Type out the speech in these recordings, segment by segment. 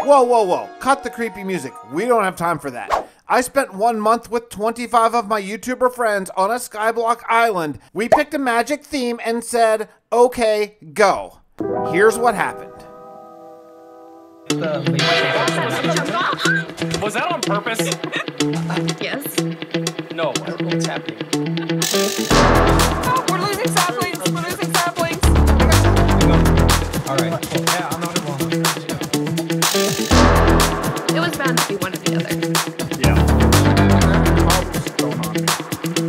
Whoa, whoa, whoa. Cut the creepy music. We don't have time for that. I spent 1 month with 25 of my YouTuber friends on a Skyblock Island. We picked a magic theme and said, okay, go. Here's what happened. Was that on purpose? Yes. No, what's happening? Oh, we're losing saplings. We're losing saplings. All right. Yeah, I'm not wrong. It was bound to be one or the other. Yeah.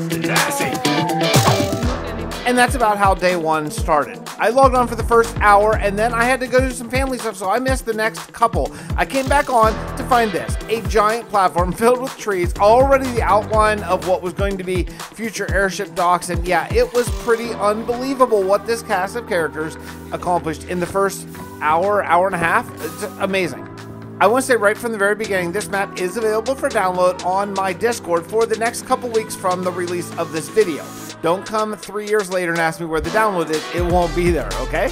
Denasy. And that's about how day one started. I logged on for the first hour and then I had to go do some family stuff, so I missed the next couple. I came back on to find this, a giant platform filled with trees, already the outline of what was going to be future airship docks, and yeah, it was pretty unbelievable what this cast of characters accomplished in the first hour, hour and a half. It's amazing. I want to say right from the very beginning, this map is available for download on my Discord for the next couple weeks from the release of this video. Don't come 3 years later and ask me where the download is. It won't be there, okay?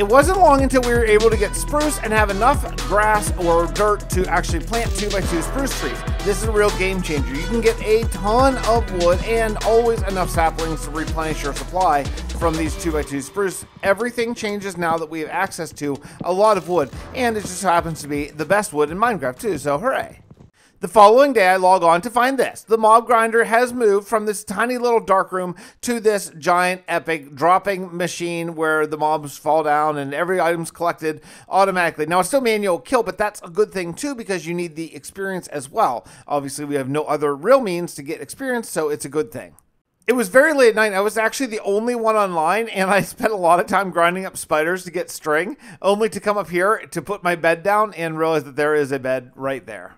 It wasn't long until we were able to get spruce and have enough grass or dirt to actually plant 2x2 spruce trees. This is a real game changer. You can get a ton of wood and always enough saplings to replenish your supply from these 2x2 spruce. Everything changes now that we have access to a lot of wood, and it just happens to be the best wood in Minecraft too, so hooray. The following day, I log on to find this. The mob grinder has moved from this tiny little dark room to this giant epic dropping machine where the mobs fall down and every item's collected automatically. Now, it's still manual kill, but that's a good thing too because you need the experience as well. Obviously, we have no other real means to get experience, so it's a good thing. It was very late at night. I was actually the only one online, and I spent a lot of time grinding up spiders to get string, only to come up here to put my bed down and realize that there is a bed right there.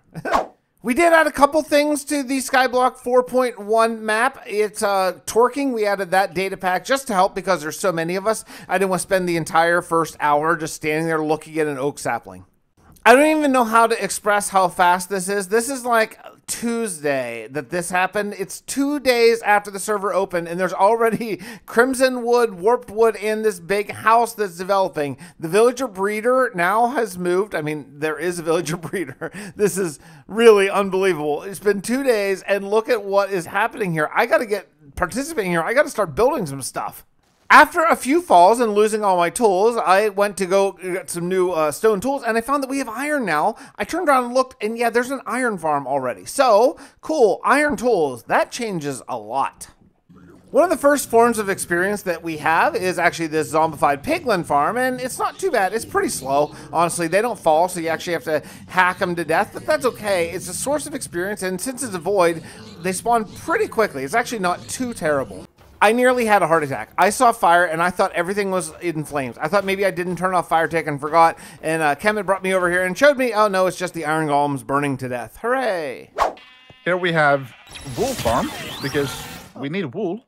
We did add a couple things to the Skyblock 4.1 map. It's torquing. We added that data pack just to help because there's so many of us. I didn't want to spend the entire first hour just standing there looking at an oak sapling. I don't even know how to express how fast this is. This is like Tuesday that this happened. It's 2 days after the server opened, and there's already crimson wood, warped wood, and this big house that's developing. The villager breeder now has moved. I mean, there is a villager breeder. This is really unbelievable. It's been 2 days, and look at what is happening here. I got to get participating here. I got to start building some stuff. After a few falls and losing all my tools, I went to go get some new stone tools, and I found that we have iron now. I turned around and looked, and yeah, there's an iron farm already. So, cool, iron tools. That changes a lot. One of the first forms of experience that we have is actually this zombified piglin farm, and it's not too bad. It's pretty slow. Honestly, they don't fall, so you actually have to hack them to death, but that's okay. It's a source of experience, and since it's a void, they spawn pretty quickly. It's actually not too terrible. I nearly had a heart attack. I saw fire and I thought everything was in flames. I thought maybe I didn't turn off fire tick and forgot. And Kemit brought me over here and showed me, oh no, it's just the iron golems burning to death. Hooray! Here we have wool farm because we need wool.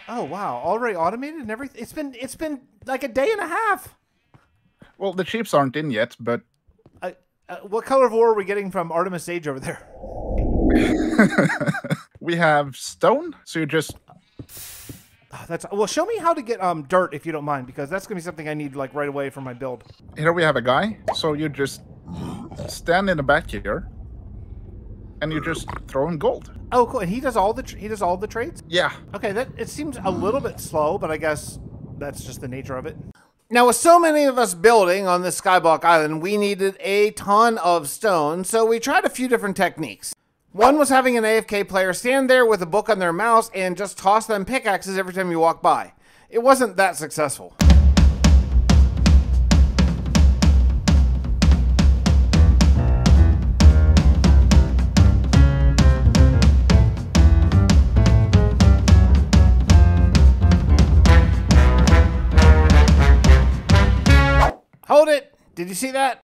Oh wow, already automated and everything. It's been like a day and a half. Well, the sheeps aren't in yet, but what color of ore are we getting from ArtemisSage over there? we have stone, so you just. Well, show me how to get dirt if you don't mind, because that's gonna be something I need like right away for my build. Here we have a guy, so you just stand in the back here, and you just throw in gold. Oh, cool! And he does all the trades. Yeah. Okay, it seems a little bit slow, but I guess that's just the nature of it. Now, with so many of us building on this Skyblock Island, we needed a ton of stone, so we tried a few different techniques. One was having an AFK player stand there with a book on their mouse and just toss them pickaxes every time you walk by. It wasn't that successful. Hold it! Did you see that?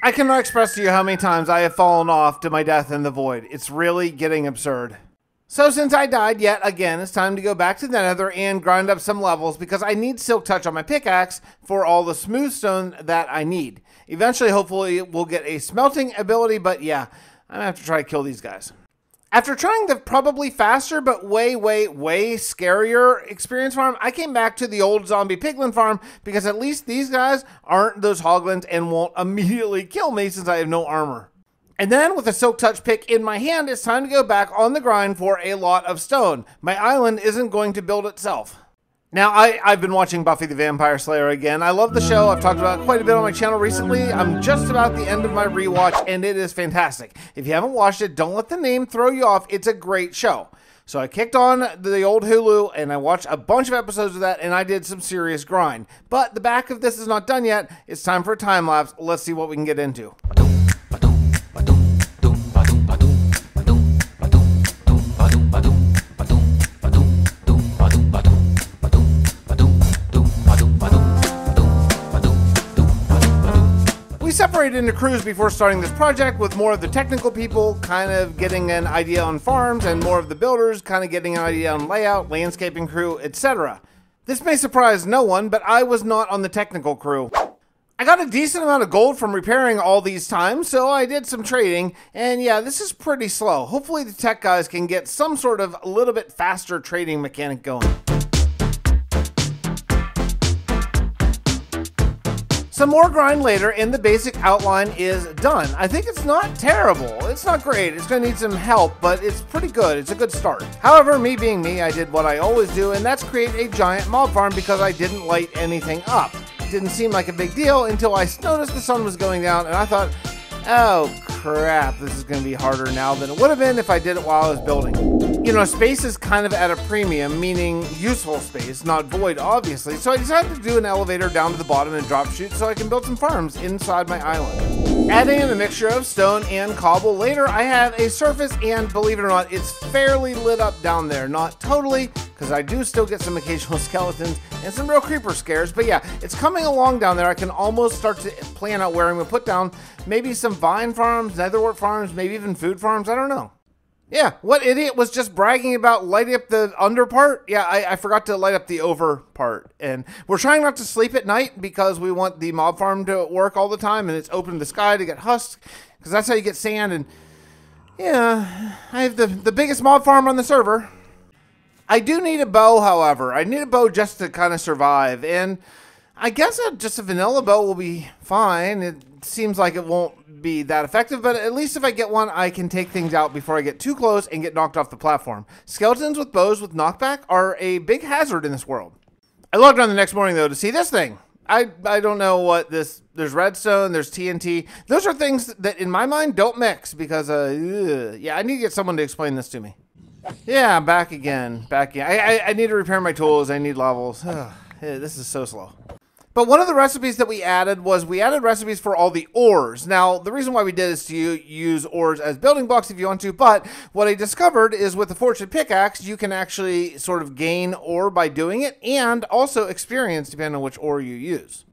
I cannot express to you how many times I have fallen off to my death in the void. It's really getting absurd. So since I died yet again, it's time to go back to the nether and grind up some levels because I need silk touch on my pickaxe for all the smooth stone that I need. Eventually, hopefully, we'll get a smelting ability, but yeah, I'm gonna have to try to kill these guys. After trying the probably faster but way scarier experience farm, I came back to the old zombie piglin farm because at least these guys aren't those hoglins and won't immediately kill me since I have no armor. And then with a Silk Touch pick in my hand, it's time to go back on the grind for a lot of stone. My island isn't going to build itself. Now, I've been watching Buffy the Vampire Slayer again. I love the show. I've talked about it quite a bit on my channel recently. I'm just about the end of my rewatch, and it is fantastic. If you haven't watched it, don't let the name throw you off. It's a great show. So I kicked on the old Hulu, and I watched a bunch of episodes of that, and I did some serious grind. But the back of this is not done yet. It's time for a time lapse. Let's see what we can get into. We separated into crews before starting this project, with more of the technical people kind of getting an idea on farms and more of the builders kind of getting an idea on layout, landscaping crew, etc. This may surprise no one, but I was not on the technical crew. I got a decent amount of gold from repairing all these times, so I did some trading, and yeah, this is pretty slow. Hopefully the tech guys can get some sort of a little bit faster trading mechanic going. Some more grind later, and the basic outline is done. I think it's not terrible. It's not great. It's going to need some help, but it's pretty good. It's a good start. However, me being me, I did what I always do, and that's create a giant mob farm because I didn't light anything up. It didn't seem like a big deal until I noticed the sun was going down, and I thought, oh crap, this is going to be harder now than it would have been if I did it while I was building. You know, space is kind of at a premium, meaning useful space, not void, obviously. So I decided to do an elevator down to the bottom and drop chute so I can build some farms inside my island. Adding in a mixture of stone and cobble later, I have a surface, and believe it or not, it's fairly lit up down there. Not totally, because I do still get some occasional skeletons and some real creeper scares. But yeah, it's coming along down there. I can almost start to plan out where I'm going to put down maybe some vine farms, netherwort farms, maybe even food farms. I don't know. Yeah, what idiot was just bragging about lighting up the under part? Yeah, I forgot to light up the over part. And we're trying not to sleep at night because we want the mob farm to work all the time, and it's open to the sky to get husked, because that's how you get sand. And yeah, I have the biggest mob farm on the server. I do need a bow, however. I need a bow just to kind of survive, and I guess just a vanilla bow will be fine. It seems like it won't be that effective, but at least if I get one, I can take things out before I get too close and get knocked off the platform. Skeletons with bows with knockback are a big hazard in this world. I logged on the next morning, though, to see this thing. I don't know what this... There's redstone, there's TNT. Those are things that, in my mind, don't mix because, yeah, I need to get someone to explain this to me. Yeah, back again. I need to repair my tools. I need levels. This is so slow. But one of the recipes that we added was recipes for all the ores. Now, the reason why we did is to use ores as building blocks if you want to, but what I discovered is with the Fortune Pickaxe, you can actually sort of gain ore by doing it, and also experience depending on which ore you use.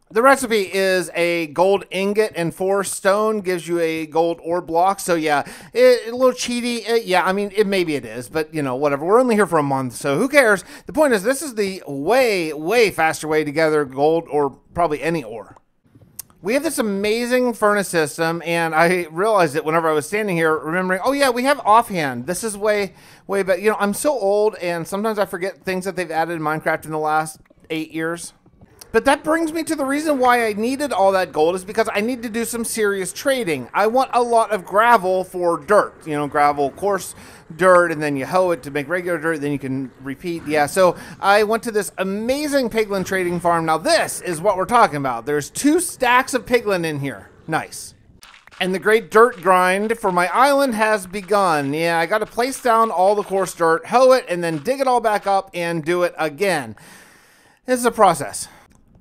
The recipe is a gold ingot and 4 stone gives you a gold ore block. So yeah, a little cheaty. Yeah, I mean, maybe it is, but you know, whatever. We're only here for a month, so who cares? The point is, this is the way faster way to gather gold or probably any ore. We have this amazing furnace system, and I realized it whenever I was standing here, remembering, oh yeah, we have offhand. This is way better. You know, I'm so old, and sometimes I forget things that they've added in Minecraft in the last 8 years. But that brings me to the reason why I needed all that gold is because I need to do some serious trading. I want a lot of gravel for dirt. You know, gravel, coarse dirt, and then you hoe it to make regular dirt, then you can repeat. Yeah, so I went to this amazing piglin trading farm. Now this is what we're talking about. There's 2 stacks of piglin in here. Nice. And the great dirt grind for my island has begun. Yeah, I got to place down all the coarse dirt, hoe it, and then dig it all back up and do it again. This is a process.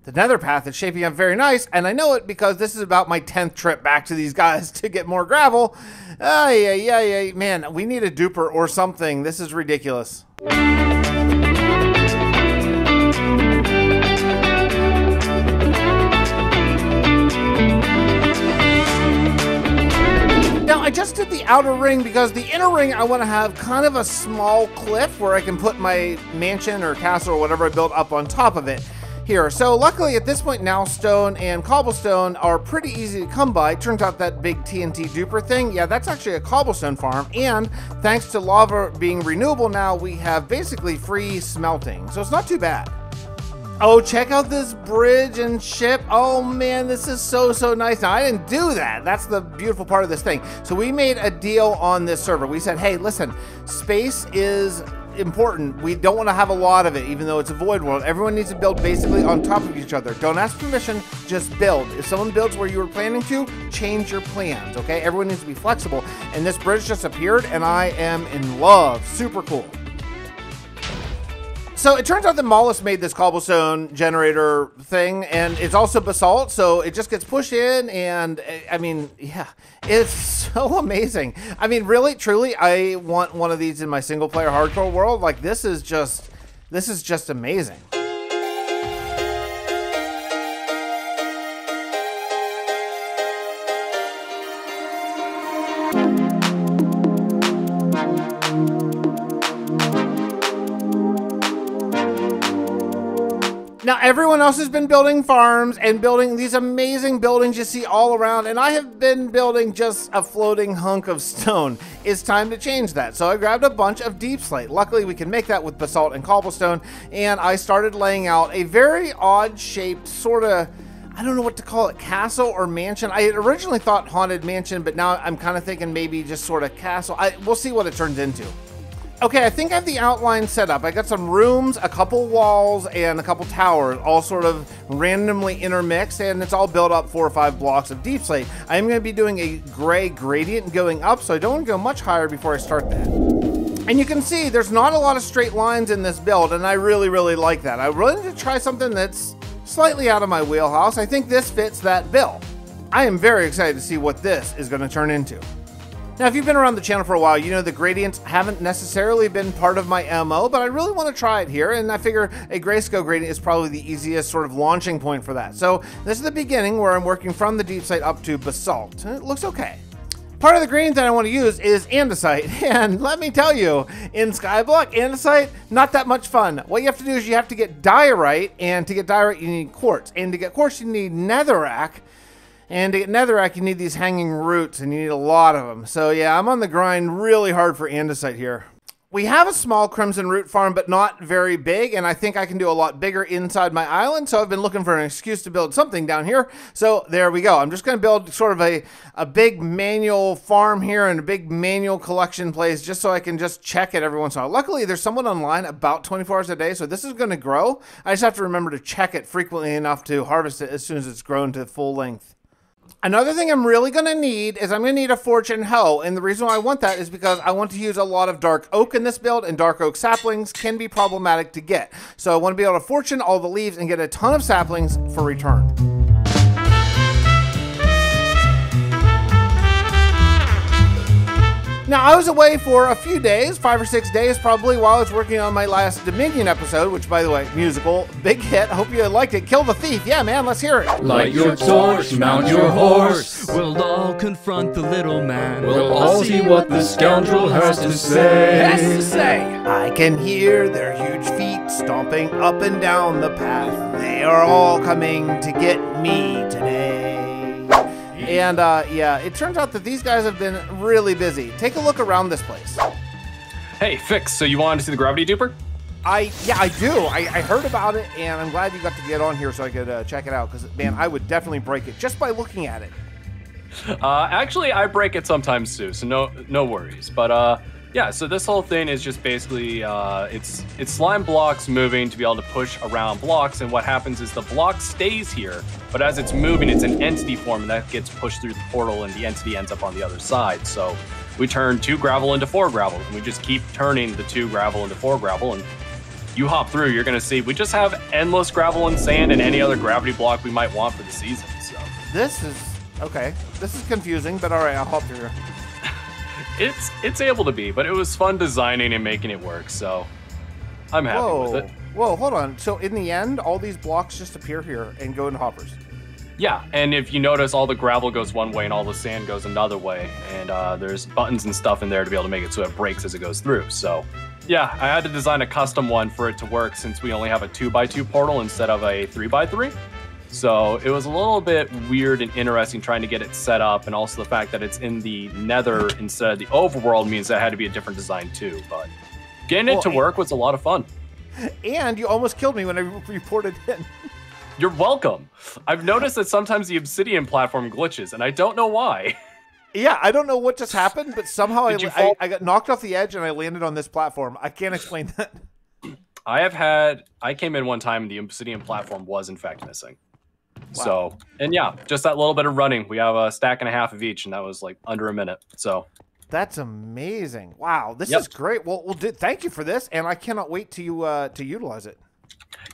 The nether path is shaping up very nice, and I know it because this is about my 10th trip back to these guys to get more gravel. Yeah, man, we need a duper or something. This is ridiculous. Now, I just did the outer ring because the inner ring I want to have kind of a small cliff where I can put my mansion or castle or whatever I built up on top of it. here. So luckily at this point now, stone and cobblestone are pretty easy to come by. Turns out that big TNT duper thing, yeah, that's actually a cobblestone farm. And thanks to lava being renewable now, we have basically free smelting. So it's not too bad. Oh, check out this bridge and ship. Oh man, this is so nice. Now, I didn't do that. That's the beautiful part of this thing. So we made a deal on this server. We said, hey, listen, space is important. We don't want to have a lot of it, even though it's a void world. Everyone needs to build basically on top of each other. Don't ask permission, just build. If someone builds where you were planning to, change your plans, okay? Everyone needs to be flexible. And this bridge just appeared, and I am in love. Super cool. So it turns out that Mollusk made this cobblestone generator thing, and it's also basalt, so it just gets pushed in, and I mean, yeah, it's so amazing. I mean, really, truly, I want one of these in my single player hardcore world. Like, this is just amazing. Now, everyone else has been building farms and building these amazing buildings you see all around, and I have been building just a floating hunk of stone. It's time to change that. So I grabbed a bunch of deep slate. Luckily, we can make that with basalt and cobblestone, and I started laying out a very odd-shaped sort of, I don't know what to call it, castle or mansion. I had originally thought haunted mansion, but now I'm kind of thinking maybe just sort of castle. We'll see what it turns into. Okay, I think I have the outline set up. I got some rooms, a couple walls, and a couple towers, all sort of randomly intermixed, and it's all built up 4 or 5 blocks of deep slate. I am going to be doing a gray gradient going up, so I don't want to go much higher before I start that. And you can see there's not a lot of straight lines in this build, and I really like that. I really need to try something that's slightly out of my wheelhouse. I think this fits that bill. I am very excited to see what this is going to turn into. Now, if you've been around the channel for a while, you know the gradients haven't necessarily been part of my MO, but I really want to try it here, and I figure a grayscale gradient is probably the easiest sort of launching point for that. So this is the beginning where I'm working from the deep slate up to basalt, and it looks okay. Part of the gradient that I want to use is andesite, and let me tell you, in Skyblock, andesite, not that much fun. What you have to do is you have to get diorite, and to get diorite you need quartz, and to get quartz you need netherrack. And to get netherrack, you need these hanging roots, and you need a lot of them. So yeah, I'm on the grind really hard for andesite here. We have a small crimson root farm, but not very big, and I think I can do a lot bigger inside my island, so I've been looking for an excuse to build something down here. So there we go. I'm just going to build sort of a big manual farm here and a big manual collection place just so I can just check it every once in a while. Luckily, there's someone online about 24 hours a day, so this is going to grow. I just have to remember to check it frequently enough to harvest it as soon as it's grown to full length. Another thing I'm really going to need is I'm going to need a fortune hoe, and the reason why I want that is because I want to use a lot of dark oak in this build, and dark oak saplings can be problematic to get. So I want to be able to fortune all the leaves and get a ton of saplings for return. Now, I was away for a few days, 5 or 6 days probably, while I was working on my last Dominion episode, which, by the way, musical, big hit. Hope you liked it. Kill the Thief. Yeah, man, let's hear it. Light your torch, mount your horse. We'll all confront the little man. We'll all see what the scoundrel has to say. I can hear their huge feet stomping up and down the path. They are all coming to get me today. And yeah, it turns out that these guys have been really busy. Take a look around this place. Hey, Fix, so you wanted to see the gravity duper? Yeah, I do. I heard about it, and I'm glad you got to get on here so I could check it out, because, man, I would definitely break it just by looking at it. Actually, I break it sometimes too, so no worries. But yeah, so this whole thing is just basically, it's slime blocks moving to be able to push around blocks, and what happens is the block stays here, but as it's moving, it's an entity form, and that gets pushed through the portal, and the entity ends up on the other side. So we turn 2 gravel into 4 gravel, and we just keep turning the 2 gravel into 4 gravel, and you hop through, you're gonna see, we just have endless gravel and sand and any other gravity block we might want for the season, so. This is, okay, this is confusing, but all right, I'll hop through here. It's able to be, but it was fun designing and making it work, so I'm happy with it. Whoa, hold on. So in the end, all these blocks just appear here and go into hoppers? Yeah, and if you notice, all the gravel goes one way and all the sand goes another way, and there's buttons and stuff in there to be able to make it so it breaks as it goes through. So, yeah, I had to design a custom one for it to work since we only have a 2x2 portal instead of a 3x3. So it was a little bit weird and interesting trying to get it set up, and also the fact that it's in the nether instead of the overworld means that had to be a different design too. But getting it to work was a lot of fun. And you almost killed me when I reported in. You're welcome. I've noticed that sometimes the obsidian platform glitches, and I don't know why. Yeah, I don't know what just happened, but somehow I got knocked off the edge and I landed on this platform. I can't explain that. I came in one time and the obsidian platform was in fact missing. Wow. So, and yeah, just that little bit of running. We have a stack and a half of each, and that was like under a minute. So that's amazing. Wow, this is great. Well, thank you for this, and I cannot wait to utilize it.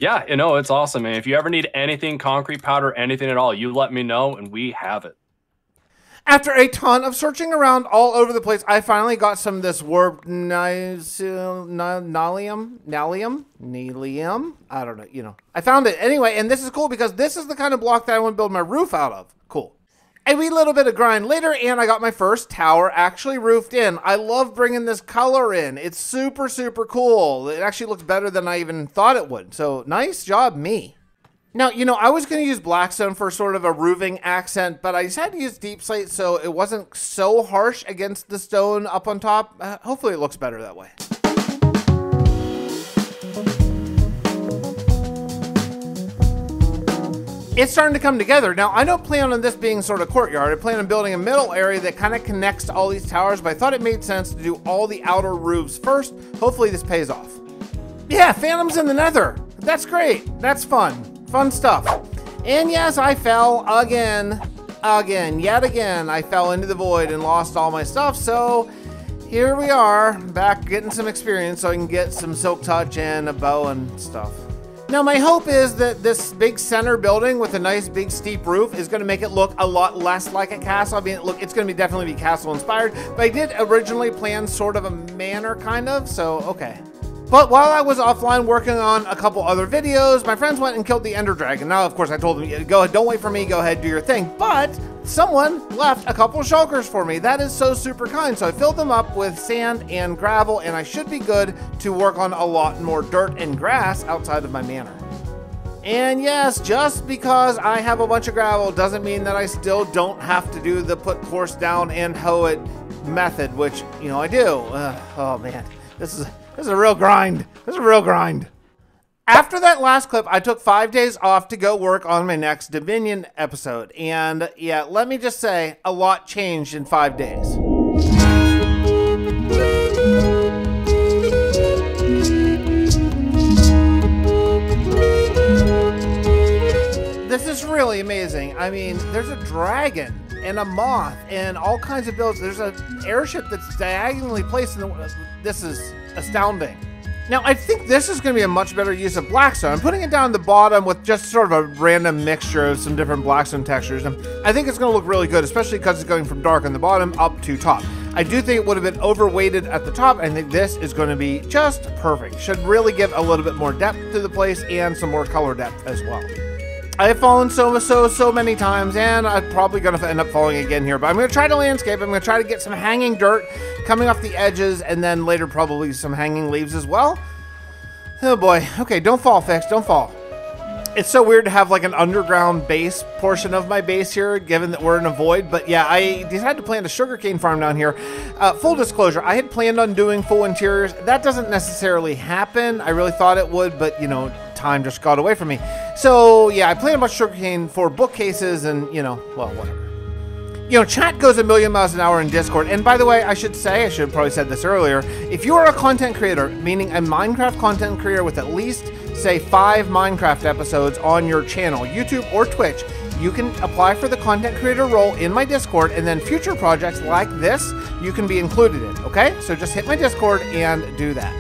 Yeah, you know, it's awesome. And if you ever need anything, concrete powder, anything at all, you let me know, and we have it. After a ton of searching around all over the place, I finally got some of this warped nalium. I don't know, you know. I found it anyway, and this is cool because this is the kind of block that I want to build my roof out of. Cool. A wee little bit of grind later, and I got my first tower actually roofed in. I love bringing this color in. It's super, super cool. It actually looks better than I even thought it would. So nice job, me. Now, you know, I was going to use blackstone for sort of a roofing accent, but I decided to use deep slate so it wasn't so harsh against the stone up on top. Hopefully it looks better that way. It's starting to come together. Now, I don't plan on this being sort of courtyard. I plan on building a middle area that kind of connects to all these towers, but I thought it made sense to do all the outer roofs first. Hopefully this pays off. Yeah, Phantoms in the Nether. That's great. That's fun. Fun stuff. And yes, I fell again. Yet again. I fell into the void and lost all my stuff, so here we are, back getting some experience so I can get some silk touch and a bow and stuff. Now, my hope is that this big center building with a nice big steep roof is going to make it look a lot less like a castle. I mean, look, it's going to definitely be castle inspired, but I did originally plan sort of a manor kind of, so okay. But while I was offline working on a couple other videos, my friends went and killed the Ender Dragon. Now, of course, I told them, go ahead, don't wait for me, go ahead, do your thing. But someone left a couple shulkers for me. That is so super kind. So I filled them up with sand and gravel, and I should be good to work on a lot more dirt and grass outside of my manor. And yes, just because I have a bunch of gravel doesn't mean that I still don't have to do the put horse down and hoe it method, which, you know, I do. Oh man, this is a real grind. This is a real grind. After that last clip, I took 5 days off to go work on my next Dominion episode. And yeah, let me just say, a lot changed in 5 days. This is really amazing. I mean, there's a dragon and a moth and all kinds of builds. There's an airship that's diagonally placed in the... This is astounding. Now, I think this is going to be a much better use of blackstone. I'm putting it down the bottom with just sort of a random mixture of some different blackstone textures. And I think it's going to look really good, especially because it's going from dark on the bottom up to top. I do think it would have been overweighted at the top. I think this is going to be just perfect. Should really give a little bit more depth to the place and some more color depth as well. I have fallen so many times, and I'm probably going to end up falling again here, but I'm going to try to landscape. I'm going to try to get some hanging dirt coming off the edges, and then later probably some hanging leaves as well. Oh boy. Okay, don't fall, Fix. Don't fall. It's so weird to have like an underground base portion of my base here, given that we're in a void, but yeah, I decided to plant a sugarcane farm down here. Full disclosure, I had planned on doing full interiors. That doesn't necessarily happen. I really thought it would, but you know, time just got away from me. So yeah, I planted a bunch of sugarcane for bookcases and, you know, well, whatever. You know, chat goes a million miles an hour in Discord. And by the way, I should have probably said this earlier. If you are a content creator, meaning a Minecraft content creator with at least, say, 5 Minecraft episodes on your channel, YouTube or Twitch, you can apply for the content creator role in my Discord, and then future projects like this, you can be included in, okay? So just hit my Discord and do that.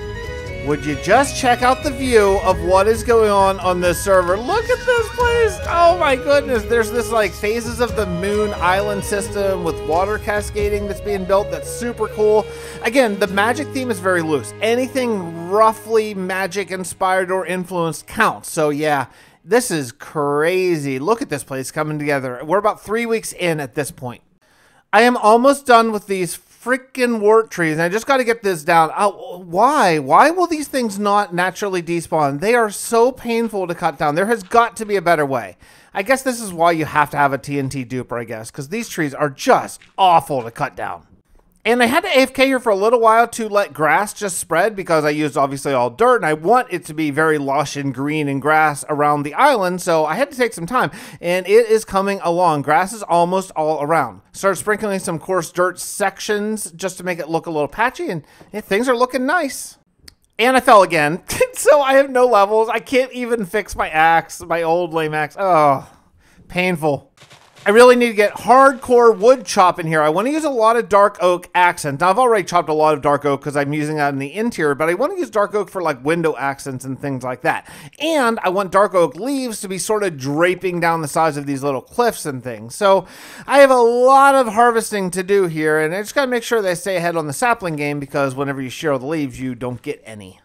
Would you just check out the view of what is going on this server? Look at this place. Oh my goodness. There's this like phases of the moon island system with water cascading that's being built. That's super cool. Again, the magic theme is very loose. Anything roughly magic inspired or influenced counts. So yeah, This is crazy. Look at this place coming together. We're about 3 weeks in at this point. I am almost done with these freaking wart trees, and I just got to get this down. Why? Why will these things not naturally despawn? They are so painful to cut down. There has got to be a better way. I guess this is why you have to have a TNT duper, I guess, because these trees are just awful to cut down. And I had to AFK here for a little while to let grass just spread because I used obviously all dirt and I want it to be very lush and green and grass around the island. So I had to take some time and it is coming along. Grass is almost all around. Started sprinkling some coarse dirt sections just to make it look a little patchy and things are looking nice. And I fell again. So I have no levels. I can't even fix my axe, my old lame axe. Oh, painful. I really need to get hardcore wood chop in here. I want to use a lot of dark oak accents. Now, I've already chopped a lot of dark oak because I'm using that in the interior, but I want to use dark oak for like window accents and things like that. And I want dark oak leaves to be sort of draping down the sides of these little cliffs and things. So I have a lot of harvesting to do here, and I just got to make sure that I stay ahead on the sapling game because whenever you shear the leaves, you don't get any.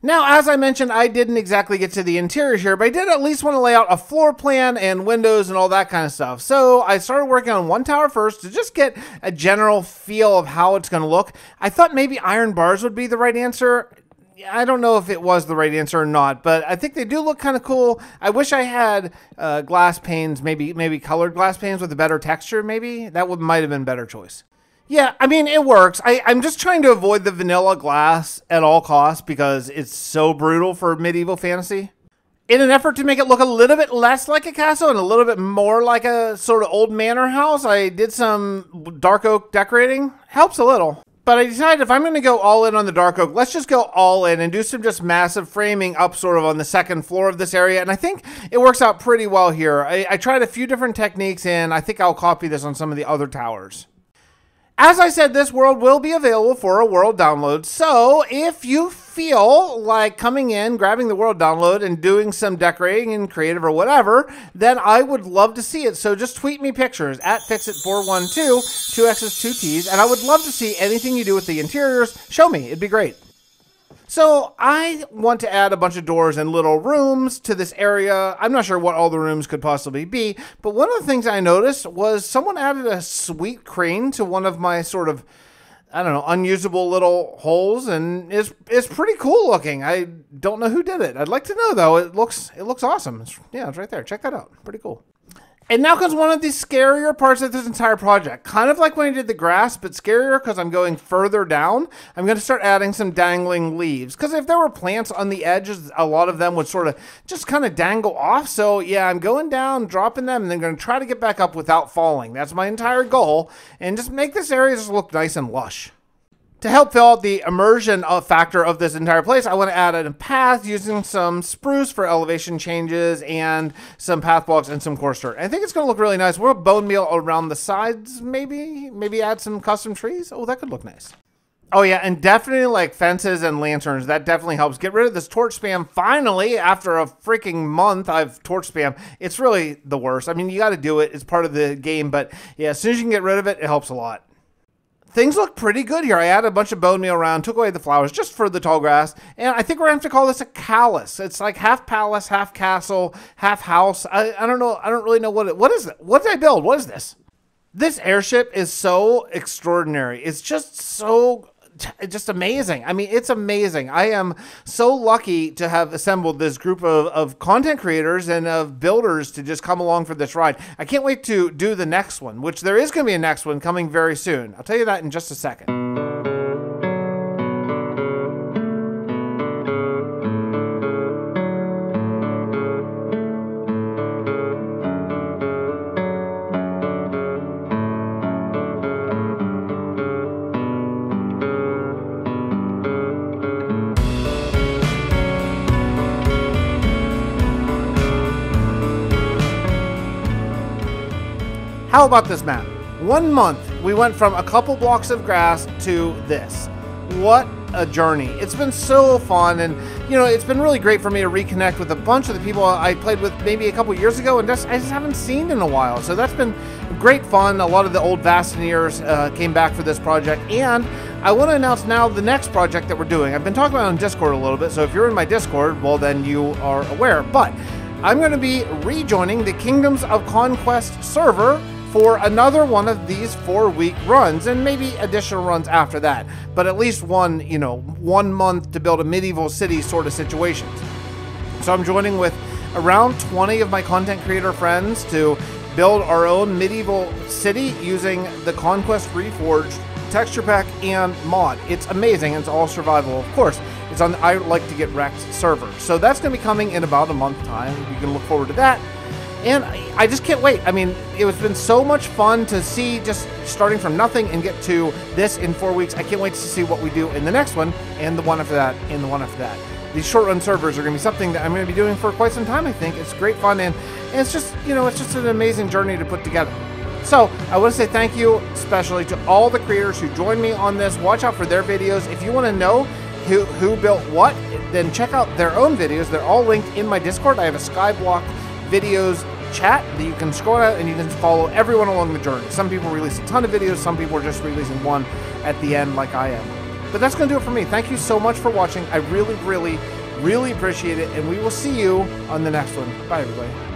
Now, as I mentioned, I didn't exactly get to the interior here, but I did at least want to lay out a floor plan and windows and all that kind of stuff. So I started working on one tower first to just get a general feel of how it's going to look. I thought maybe iron bars would be the right answer. I don't know if it was the right answer or not, but I think they do look kind of cool. I wish I had glass panes, maybe colored glass panes with a better texture, maybe. That might have been a better choice. Yeah, I mean, it works. I'm just trying to avoid the vanilla glass at all costs because it's so brutal for medieval fantasy. In an effort to make it look a little bit less like a castle and a little bit more like a sort of old manor house, I did some dark oak decorating. Helps a little. But I decided if I'm going to go all in on the dark oak, let's just go all in and do some just massive framing up sort of on the second floor of this area. And I think it works out pretty well here. I tried a few different techniques and I think I'll copy this on some of the other towers. As I said, this world will be available for a world download, so if you feel like coming in, grabbing the world download, and doing some decorating and creative or whatever, then I would love to see it. So just tweet me pictures at Fixxitt412, 2 X's, 2 T's, and I would love to see anything you do with the interiors. Show me. It'd be great. So I want to add a bunch of doors and little rooms to this area. I'm not sure what all the rooms could possibly be, but one of the things I noticed was someone added a sweet crane to one of my sort of, I don't know, unusable little holes, and it's pretty cool looking. I don't know who did it. I'd like to know though. It looks awesome. Yeah, it's right there. Check that out. Pretty cool. And now comes one of the scarier parts of this entire project. Kind of like when I did the grass, but scarier because I'm going further down. I'm going to start adding some dangling leaves. Because if there were plants on the edges, a lot of them would sort of just kind of dangle off. So yeah, I'm going down, dropping them, and then going to try to get back up without falling. That's my entire goal. And just make this area just look nice and lush. To help fill out the immersion factor of this entire place, I want to add a path using some spruce for elevation changes and some path blocks and some coarse dirt. I think it's going to look really nice. We'll bone meal around the sides, maybe add some custom trees. Oh, that could look nice. Oh yeah, and definitely like fences and lanterns. That definitely helps. Get rid of this torch spam. Finally, after a freaking month, I've torch spam. It's really the worst. I mean, you got to do it. It's part of the game. But yeah, as soon as you can get rid of it, it helps a lot. Things look pretty good here. I added a bunch of bone meal around, took away the flowers just for the tall grass, and I think we're going to have to call this a Caluss. It's like half palace, half castle, half house. I don't know. I don't really know what is it. What did I build? What is this? This airship is so extraordinary. It's just so... just amazing. I mean, it's amazing. I am so lucky to have assembled this group of content creators and of builders to just come along for this ride. I can't wait to do the next one, which there is going to be a next one coming very soon. I'll tell you that in just a second. How about this map? 1 month, we went from a couple blocks of grass to this. What a journey. It's been so fun, and you know, it's been really great for me to reconnect with a bunch of the people I played with maybe a couple years ago and I just haven't seen in a while. So that's been great fun. A lot of the old Vastineers came back for this project, and I want to announce now the next project that we're doing. I've been talking about it on Discord a little bit, so if you're in my Discord, well then you are aware, but I'm going to be rejoining the Kingdoms of Conquest server for another one of these 4-week runs, and maybe additional runs after that. But at least one, you know, 1 month to build a medieval city sort of situations. So I'm joining with around 20 of my content creator friends to build our own medieval city using the Conquest Reforged texture pack and mod. It's amazing. It's all survival, of course. It's on the I Like to Get Wrecked server. So that's going to be coming in about a month's time. You can look forward to that. And I just can't wait. I mean, it has been so much fun to see just starting from nothing and get to this in 4 weeks. I can't wait to see what we do in the next one and the one after that and the one after that. These short run servers are going to be something that I'm going to be doing for quite some time, I think. It's great fun, and it's just, you know, it's just an amazing journey to put together. So I want to say thank you especially to all the creators who joined me on this. Watch out for their videos. If you want to know who built what, then check out their own videos. They're all linked in my Discord. I have a Skyblock videos chat that you can scroll out and you can follow everyone along the journey. Some people release a ton of videos. Some people are just releasing one at the end like I am. But that's going to do it for me. Thank you so much for watching. I really, really, really appreciate it. And we will see you on the next one. Bye, everybody.